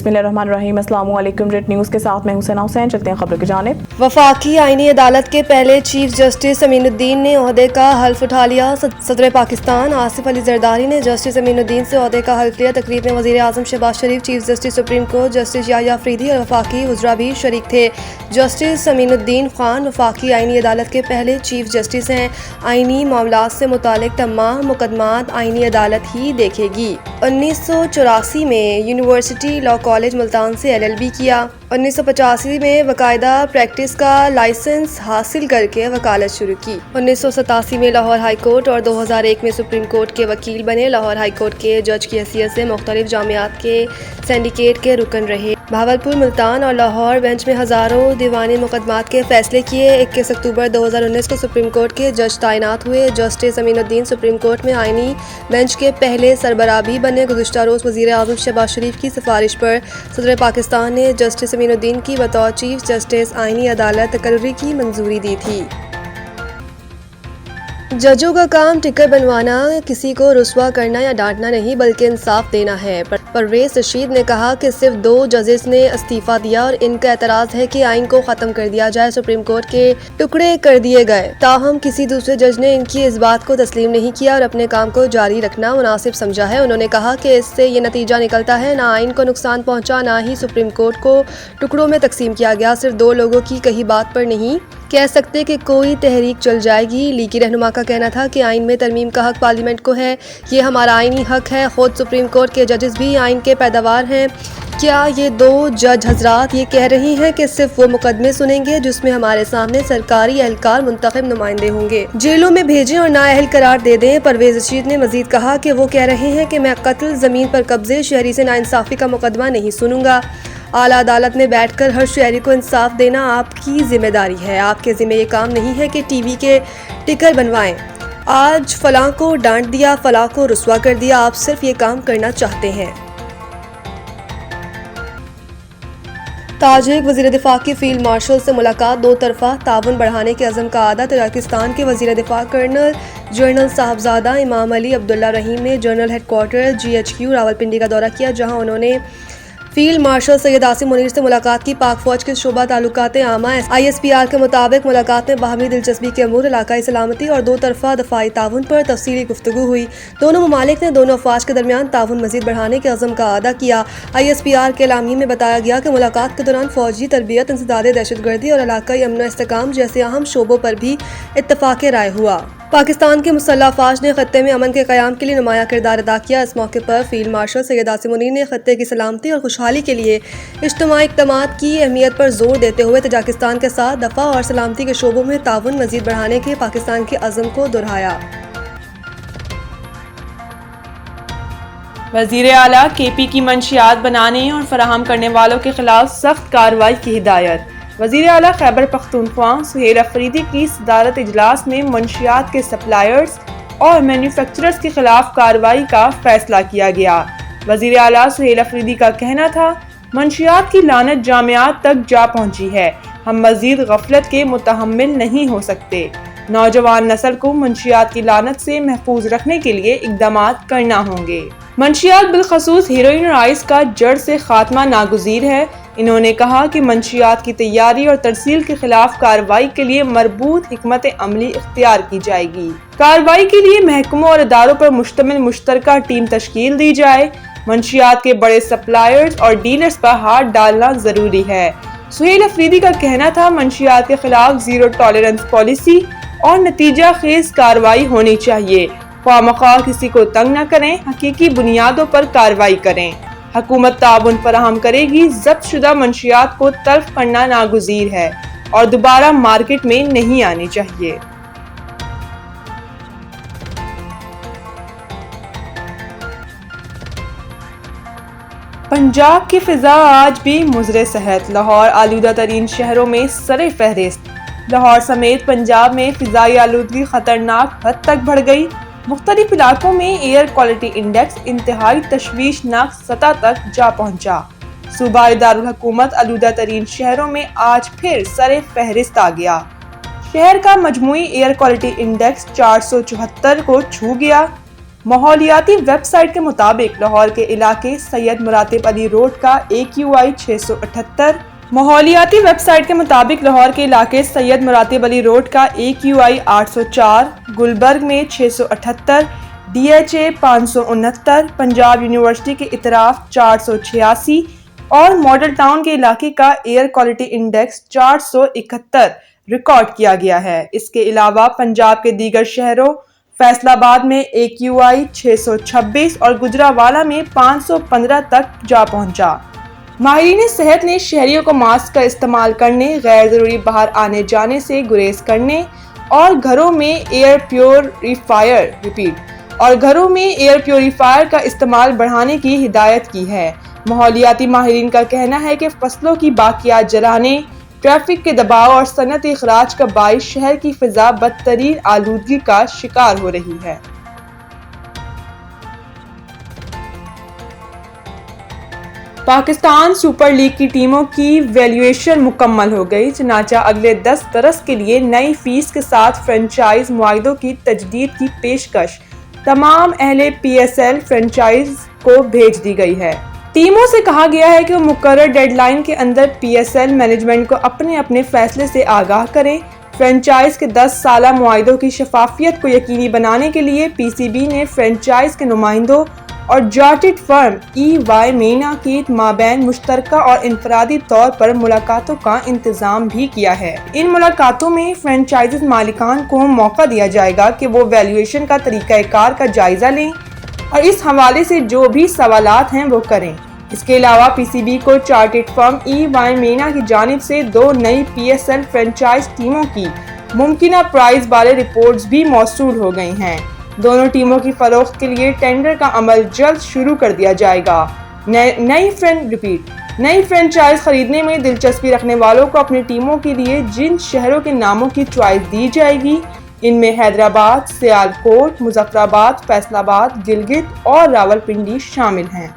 बिस्मिल्लाहिर्रहमानिर्रहीम। अस्सलामु अलैकुम। रेड न्यूज़ के साथ मैं हुसैना हुसैन। चलते हैं खबरों की जानिब। वफाकी आईनी अदालत के पहले चीफ जस्टिस अमीनुद्दीन ने ओहदे का हल्फ उठा लिया। सदर पाकिस्तान आसिफ अली जरदारी ने जस्टिस अमीनुद्दीन से ओहदे का हल्फ लिया। तकरीब में वज़ीर आज़म Shahbaz Sharif, chief justice supreme court justice Yahya Afridi और वफाकी वज़रा भी शरीक थे। जस्टिस अमीनुद्दीन खान वफाकी आईनी अदालत के पहले चीफ जस्टिस हैं। आईनी मामलात से मुतालिक तमाम मुकदमात आईनी अदालत ही देखेगी। 1984 में यूनिवर्सिटी लॉ कॉलेज मुल्तान से LLB किया। 1985 में बाकायदा प्रैक्टिस का लाइसेंस हासिल करके वकालत शुरू की। 1987 में लाहौर हाई कोर्ट और 2001 में सुप्रीम कोर्ट के वकील बने। लाहौर हाई कोर्ट के जज की हैसियत से मुख्तलिफ जामियात के सिंडिकेट के रुकन रहे। भावलपुर, मुल्तान और लाहौर बेंच में हज़ारों दीवानी मुकदमात के फैसले किए। 21 अक्टूबर 2019 को सुप्रीम कोर्ट के जज तैनात हुए। जस्टिस अमीनुद्दीन सुप्रीम कोर्ट में आईनी बेंच के पहले सरबराह भी बने। गुज़िश्ता रोज़ वज़ीर आज़म शहबाज शरीफ की सिफारिश पर सदर पाकिस्तान ने जस्टिस अमीनुद्दीन की बतौर चीफ जस्टिस आईनी अदालत तकर्री की मंजूरी दी थी। जजों का काम टिकट बनवाना, किसी को रुस्वा करना या डांटना नहीं बल्कि इंसाफ देना है। परवेज रशीद ने कहा कि सिर्फ 2 जजेस ने इस्तीफा दिया और इनका एतराज़ है कि आइन को ख़त्म कर दिया जाए। सुप्रीम कोर्ट के टुकड़े कर दिए गए, ताहम किसी दूसरे जज ने इनकी इस बात को तस्लीम नहीं किया और अपने काम को जारी रखना मुनासिब समझा है। उन्होंने कहा कि इससे ये नतीजा निकलता है, ना आइन को नुकसान पहुँचा, ना ही सुप्रीम कोर्ट को टुकड़ों में तकसीम किया गया। सिर्फ 2 लोगों की कही बात पर नहीं कह सकते कि कोई तहरीक चल जाएगी। लीगी रहनुमा का कहना था कि आइन में तरमीम का हक पार्लियामेंट को है, ये हमारा आइनी हक है। खुद सुप्रीम कोर्ट के जजेस भी आइन के पैदावार हैं। क्या ये 2 जज हजरात ये कह रही हैं कि सिर्फ वो मुकदमे सुनेंगे जिसमें हमारे सामने सरकारी एहलकार मुंतखब नुमाइंदे होंगे, जेलों में भेजें और नाअहल करार दे दें? परवेज रशीद ने मजीद कहा कि वो कह रहे हैं कि मैं कत्ल, ज़मीन पर कब्जे, शहरी से नाइंसाफ़ी का मुकदमा नहीं सुनूंगा। आला अदालत में बैठकर हर शहरी को इंसाफ देना आपकी जिम्मेदारी है। आपके ज़िम्मे ये काम नहीं है कि टीवी के टिकर बनवाएं। आज फलां को डांट दिया, फलां को रुस्वा कर दिया, आप सिर्फ ये काम करना चाहते हैं। ताजिक वज़ीर दिफा की फील्ड मार्शल से मुलाकात, 2 तरफ़ा ताउन बढ़ाने के अज़म का आदा। तजाकिस्तान के वज़ीर दिफा कर्नल जनरल साहबजादा इमाम अली अब्दुल्ला रहीम ने जनरल हेडक्वार्टर GHQ रावलपिंडी का दौरा किया, जहां उन्होंने फील्ड मार्शल सैयद आसिम मुनीर से मुलाकात की। पाक फौज के शोबा ताल्लुकात आमा ISPR के मुताबिक मुलाकात में बाहमी दिलचस्पी के अमूर, इलाकाई सलामती और 2 तरफ़ा दफ़ाई ताउन पर तफसीली गुफ्तगू हुई। दोनों ममालिक ने दोनों अफवाज के दरमियान ताउन मज़ीद बढ़ाने के अज़म का अदा किया। ISPR के एलामिये में बताया गया कि मुलाकात के दौरान फौजी तरबियत, इंसदाद दहशतगर्दी और इलाकाई अमन व इस्तेहकाम जैसे अहम शोबों पर भी इत्तफ़ाक़ राय हुआ। पाकिस्तान के मुसल्लह अफवाज ने खत्ते में अमन के क़याम के लिए नुमायां किरदार अदा किया। इस मौके पर फील्ड मार्शल सैयद आसिम मुनीर ने खत्ते की सलामती और खुशहाली के लिए इज्तिमाई इक़दामात की अहमियत पर जोर देते हुए तजाकिस्तान के साथ दफ़ा और सलामती के शोबों में ताउन मज़ीद बढ़ाने के पाकिस्तान के अज़म को दोहराया। वज़ीर आला KP की मंशियात बनाने और फराहम करने वालों के खिलाफ सख्त कार्रवाई की हिदायत। वज़ीर आला खैबर पख्तूनख्वा सुहेल अफरीदी की सदारत इजलास में मंशियात के सप्लायर्स और मैन्युफैक्चरर्स के खिलाफ कार्रवाई का फैसला किया गया। वज़ीर आला सुहेल अफरीदी का कहना था, मंशियात की लानत जामियात तक जा पहुंची है, हम मज़ीद गफलत के मुतहम्मिल नहीं हो सकते। नौजवान नस्ल को मंशियात की लानत से महफूज रखने के लिए इक़दामात करना होंगे। मंशियात बिलखसूस हेरोइन और आइस का जड़ से खात्मा नागुज़ीर है। इन्होंने कहा कि मंशियात की तैयारी और तरसील के खिलाफ कार्रवाई के लिए मरबूत हिकमत अमली इख्तियार की जाएगी। कार्रवाई के लिए महकमों और इदारों पर मुश्तमिल मुश्तरका टीम तश्कील दी जाए। मंशियात के बड़े सप्लायर्स और डीलर्स पर हाथ डालना जरूरी है। सुहेल अफरीदी का कहना था, मंशियात के खिलाफ ज़ीरो टॉलरेंस पॉलिसी और नतीजा खेज कार्रवाई होनी चाहिए। ख्वामख्वाह किसी को तंग न करें, हकीकी बुनियादों पर कार्रवाई करें। हुकूमत ताउन फराहम करेगी। ज़ब्त शुदा मंशियात को तल्फ करना नागुज़ीर है और दोबारा मार्केट में नहीं आनी चाहिए। पंजाब की फिजा आज भी मुज़रे सेहत, लाहौर आलूदा तरीन शहरों में सरे फहरिस्त। लाहौर समेत पंजाब में फिजाई आलूदगी खतरनाक हद तक बढ़ गई। मुख्तलिफ इलाकों में एयर क्वालिटी इंडेक्स इंतहाई तशवीशनाक सतह तक जा पहुंचा। सूबाई दारुल हुकूमत आलूदा तरीन शहरों में आज फिर सरे फहरिस्त आ गया। शहर का मजमूई एयर क्वालिटी इंडेक्स 474 को छू गया। ماحولیاتی ویب سائٹ کے مطابق لاہور کے علاقے سید مراتب علی روڈ کا AQI 678، ماحولیاتی ویب سائٹ کے مطابق لاہور کے علاقے سید مراتب علی روڈ کا AQI 804، گلبرگ میں 678، DHA 569، پنجاب یونیورسٹی کے اطراف 486 اور ماڈل ٹاؤن کے علاقے کا ایئر کوالٹی انڈیکس 471 ریکارڈ کیا گیا ہے۔ اس کے علاوہ پنجاب کے دیگر شہروں فیصل آباد میں AQI 626 اور گجرانوالہ میں 515 تک جا پہنچا۔ ماہرین صحت نے شہریوں کو ماسک کا استعمال کرنے، غیر ضروری باہر آنے جانے سے گریز کرنے اور گھروں میں ایئر پیوریفائر کا استعمال بڑھانے کی ہدایت کی ہے۔ ماحولیاتی ماہرین کا کہنا ہے کہ فصلوں کی باقیات جلانے، ٹریفک کے دباؤ اور صنعتی اخراج کا باعث شہر کی فضا بدترین آلودگی کا شکار ہو رہی ہے۔ پاکستان سپر لیگ کی ٹیموں کی ویلیویشن مکمل ہو گئی، چنانچہ اگلے 10 برس کے لیے نئی فیس کے ساتھ فرنچائز معاہدوں کی تجدید کی پیشکش تمام اہل PSL فرنچائز کو بھیج دی گئی ہے۔ ٹیموں سے کہا گیا ہے کہ وہ مقررہ ڈیڈ لائن کے اندر PSL مینجمنٹ کو اپنے اپنے فیصلے سے آگاہ کریں۔ فرنچائز کے 10 سالہ معاہدوں کی شفافیت کو یقینی بنانے کے لیے PCB نے فرنچائز کے نمائندوں اور چارٹرڈ فرم EY مینا کی مابین مشترکہ اور انفرادی طور پر ملاقاتوں کا انتظام بھی کیا ہے۔ ان ملاقاتوں میں فرنچائز مالکان کو موقع دیا جائے گا کہ وہ ویلیویشن کا طریقہ کار کا جائزہ لیں اور اس حوالے سے جو بھی سوالات ہیں وہ کریں۔ اس کے علاوہ PCB کو چارٹرڈ فرم EY مینا کی جانب سے 2 نئی PSL فرنچائز ٹیموں کی ممکنہ پرائز بارے رپورٹس بھی موصول ہو گئی ہیں۔ دونوں ٹیموں کی فروخت کے لیے ٹینڈر کا عمل جلد شروع کر دیا جائے گا۔ نئی فرنچائز خریدنے میں دلچسپی رکھنے والوں کو اپنی ٹیموں کے لیے جن شہروں کے ناموں کی چوائس دی جائے گی، ان میں حیدرآباد، سیالکوٹ، مظفرآباد، فیصل آباد، گلگت اور راولپنڈی شامل ہیں۔